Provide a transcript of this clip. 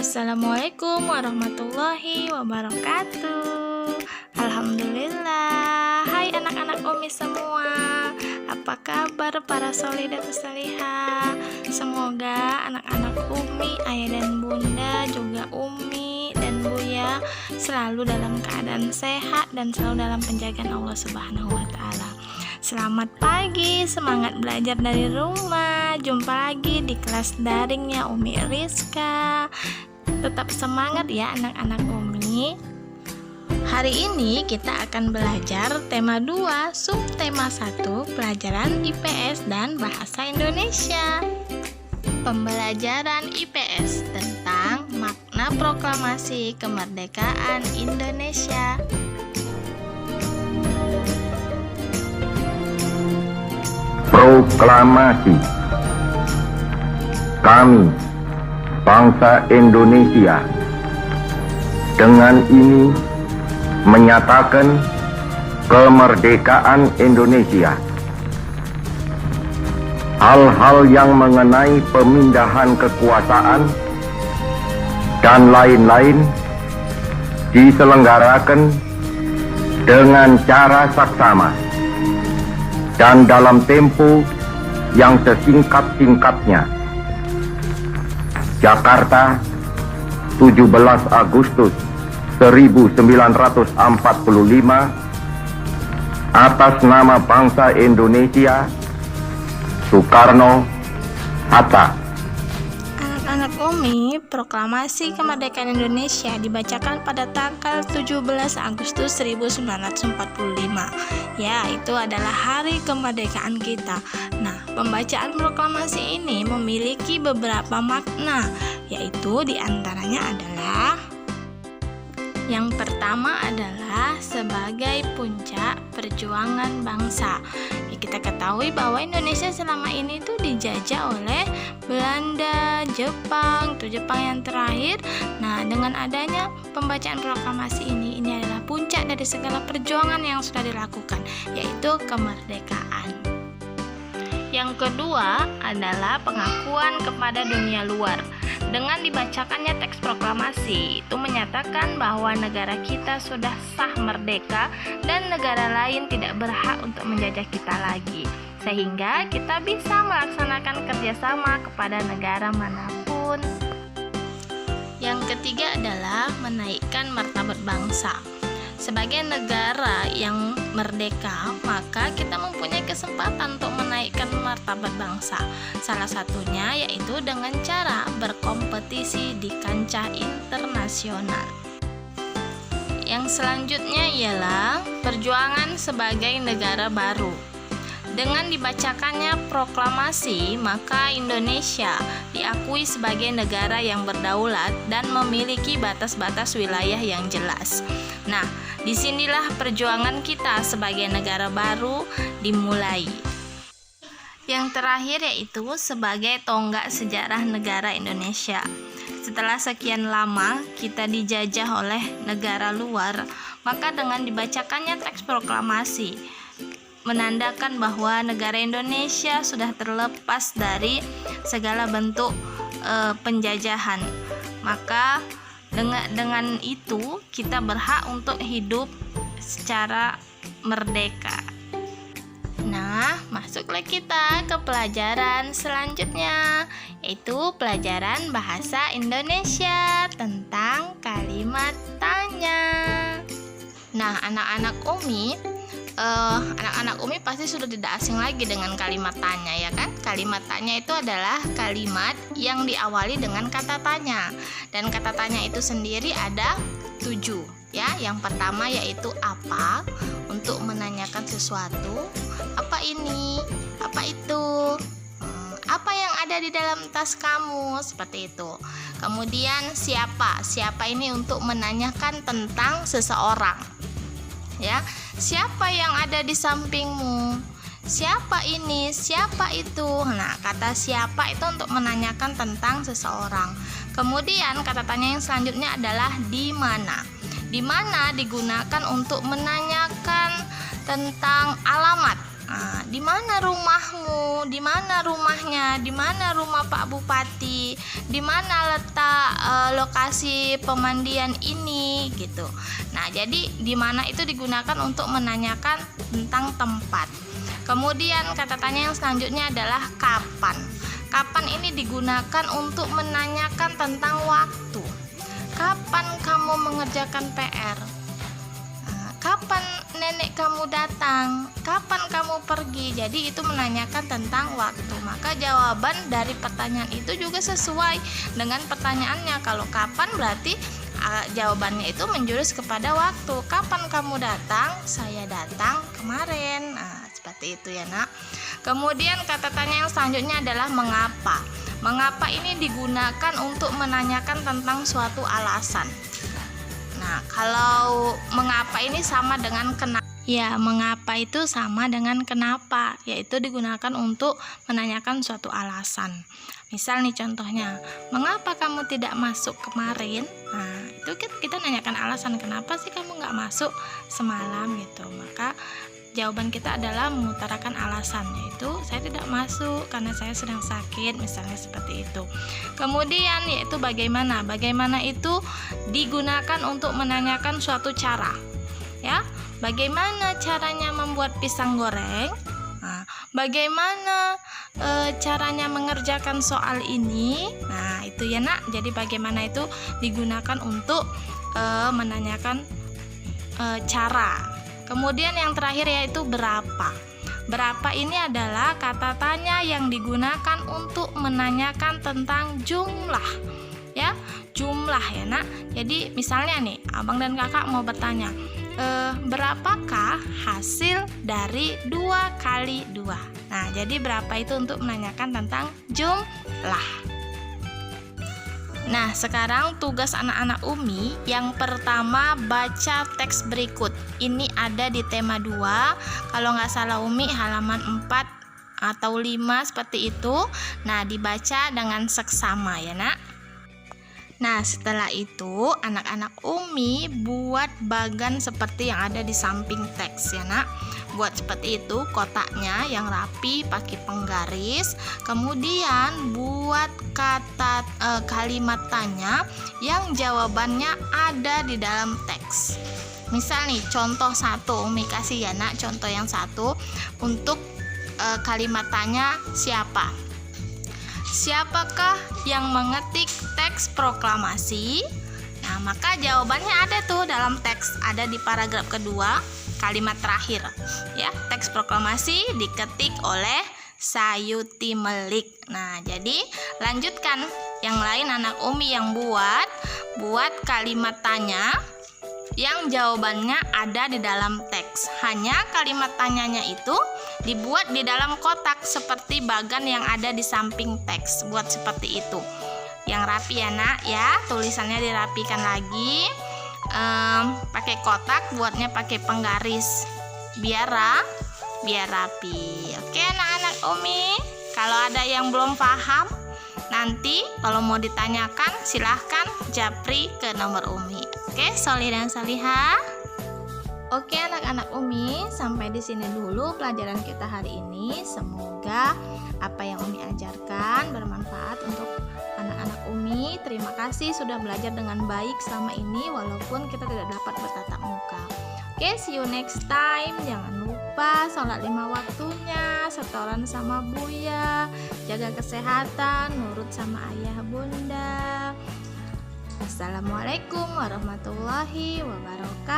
Assalamualaikum warahmatullahi wabarakatuh. Alhamdulillah. Hai anak-anak Umi semua, apa kabar para solih dan solihah? Semoga anak-anak Umi, ayah dan bunda, juga Umi dan Buya selalu dalam keadaan sehat dan selalu dalam penjagaan Allah Subhanahu wa Ta'ala. Selamat pagi, semangat belajar dari rumah. Jumpa lagi di kelas daringnya Umi Rizka. Tetap semangat ya anak-anak Umi. Hari ini kita akan belajar tema 2, subtema 1, pelajaran IPS dan Bahasa Indonesia. Pembelajaran IPS tentang makna proklamasi kemerdekaan Indonesia. Proklamasi. Kami, bangsa Indonesia, dengan ini menyatakan kemerdekaan Indonesia. Hal-hal yang mengenai pemindahan kekuasaan dan lain-lain diselenggarakan dengan cara saksama dan dalam tempo yang sesingkat-singkatnya. Jakarta, 17 Agustus 1945, atas nama bangsa Indonesia, Soekarno-Hatta. Anak Umi, proklamasi kemerdekaan Indonesia dibacakan pada tanggal 17 Agustus 1945. Ya, itu adalah hari kemerdekaan kita. Nah, pembacaan proklamasi ini memiliki beberapa makna, yaitu diantaranya adalah: yang pertama adalah sebagai puncak perjuangan bangsa. Ya, kita ketahui bahwa Indonesia selama ini tuh dijajah oleh Belanda, Jepang, itu Jepang yang terakhir. Nah, dengan adanya pembacaan proklamasi ini adalah puncak dari segala perjuangan yang sudah dilakukan, yaitu kemerdekaan. Yang kedua adalah pengakuan kepada dunia luar. Dengan dibacakannya teks proklamasi, itu menyatakan bahwa negara kita sudah sah merdeka dan negara lain tidak berhak untuk menjajah kita lagi, sehingga kita bisa melaksanakan kerjasama kepada negara manapun. Yang ketiga adalah menaikkan martabat bangsa. Sebagai negara yang merdeka, maka kita mempunyai kesempatan untuk menaikkan martabat bangsa. Salah satunya yaitu dengan cara berkompetisi di kancah internasional. Yang selanjutnya ialah perjuangan sebagai negara baru. Dengan dibacakannya proklamasi, maka Indonesia diakui sebagai negara yang berdaulat dan memiliki batas-batas wilayah yang jelas. Nah, disinilah perjuangan kita sebagai negara baru dimulai. Yang terakhir yaitu sebagai tonggak sejarah negara Indonesia. Setelah sekian lama kita dijajah oleh negara luar, maka dengan dibacakannya teks proklamasi menandakan bahwa negara Indonesia sudah terlepas dari segala bentuk penjajahan. Maka dengan itu kita berhak untuk hidup secara merdeka. Nah, masuklah kita ke pelajaran selanjutnya, yaitu pelajaran bahasa Indonesia tentang kalimat tanya. Nah, anak-anak Umi pasti sudah tidak asing lagi dengan kalimat tanya, ya kan? Kalimat tanya itu adalah kalimat yang diawali dengan kata tanya. Dan kata tanya itu sendiri ada 7, ya. Yang pertama yaitu apa, untuk menanyakan sesuatu. Apa ini? Apa itu? Apa yang ada di dalam tas kamu? Seperti itu. Kemudian siapa? Siapa ini untuk menanyakan tentang seseorang. Ya, siapa yang ada di sampingmu? Siapa ini? Siapa itu? Nah, kata siapa itu untuk menanyakan tentang seseorang. Kemudian kata tanya yang selanjutnya adalah di mana. Di mana digunakan untuk menanyakan tentang alamat. Di mana rumahmu? Di mana rumahnya? Di mana rumah Pak Bupati? Di mana letak lokasi pemandian ini gitu. Nah, jadi di mana itu digunakan untuk menanyakan tentang tempat. Kemudian kata tanya yang selanjutnya adalah kapan. Kapan ini digunakan untuk menanyakan tentang waktu. Kapan kamu mengerjakan PR? Kapan nenek kamu datang? Kapan kamu pergi? Jadi itu menanyakan tentang waktu. Maka jawaban dari pertanyaan itu juga sesuai dengan pertanyaannya. Kalau kapan berarti jawabannya itu menjurus kepada waktu. Kapan kamu datang? Saya datang kemarin. Seperti itu ya nak. Kemudian kata tanya yang selanjutnya adalah mengapa. Mengapa ini digunakan untuk menanyakan tentang suatu alasan. Nah, kalau mengapa ini sama dengan kenapa. Ya, mengapa itu sama dengan kenapa, yaitu digunakan untuk menanyakan suatu alasan. Misal nih contohnya, mengapa kamu tidak masuk kemarin? Nah, itu kita nanyakan alasan, kenapa sih kamu nggak masuk semalam gitu. Maka jawaban kita adalah mengutarakan alasan, yaitu saya tidak masuk karena saya sedang sakit, misalnya seperti itu. Kemudian yaitu bagaimana. Bagaimana itu digunakan untuk menanyakan suatu cara. Ya, bagaimana caranya membuat pisang goreng? Nah, bagaimana caranya mengerjakan soal ini? Nah, itu ya nak. Jadi bagaimana itu digunakan untuk menanyakan cara. Kemudian yang terakhir yaitu berapa. Berapa ini adalah kata tanya yang digunakan untuk menanyakan tentang jumlah. Ya, jumlah ya nak. Jadi misalnya nih, abang dan kakak mau bertanya, berapakah hasil dari 2 kali 2? Nah, jadi berapa itu untuk menanyakan tentang jumlah. Nah, sekarang tugas anak-anak Umi yang pertama baca teks berikut. Ini ada di tema 2. Kalau nggak salah Umi halaman 4 atau 5 seperti itu. Nah, dibaca dengan seksama ya nak. Nah, setelah itu anak-anak Umi buat bagan seperti yang ada di samping teks ya nak. Buat seperti itu, kotaknya yang rapi pakai penggaris. Kemudian buat kata kalimat tanya yang jawabannya ada di dalam teks. Misal nih contoh 1, Umi kasih ya nak contoh yang 1 untuk kalimat tanya siapa. Siapakah yang mengetik teks proklamasi? Nah, maka jawabannya ada tuh dalam teks, ada di paragraf kedua, kalimat terakhir. Ya, teks proklamasi diketik oleh Sayuti Melik. Nah, jadi lanjutkan yang lain anak Umi yang buat kalimat tanya yang jawabannya ada di dalam teks. Hanya kalimat tanyanya itu dibuat di dalam kotak seperti bagan yang ada di samping teks. Buat seperti itu. Yang rapi ya nak ya, tulisannya dirapikan lagi. Pakai kotak, buatnya pakai penggaris biar rapi. Oke anak-anak Umi, kalau ada yang belum paham nanti kalau mau ditanyakan silahkan japri ke nomor Umi. Oke, Solih dan Solihah. Oke anak-anak Umi, sampai di sini dulu pelajaran kita hari ini. Semoga apa yang Umi ajarkan bermanfaat untuk anak-anak Umi. Terima kasih sudah belajar dengan baik selama ini walaupun kita tidak dapat bertatap muka. Oke, see you next time. Jangan lupa sholat 5 waktunya, setoran sama Buya, jaga kesehatan, nurut sama ayah bunda. Assalamualaikum warahmatullahi wabarakatuh.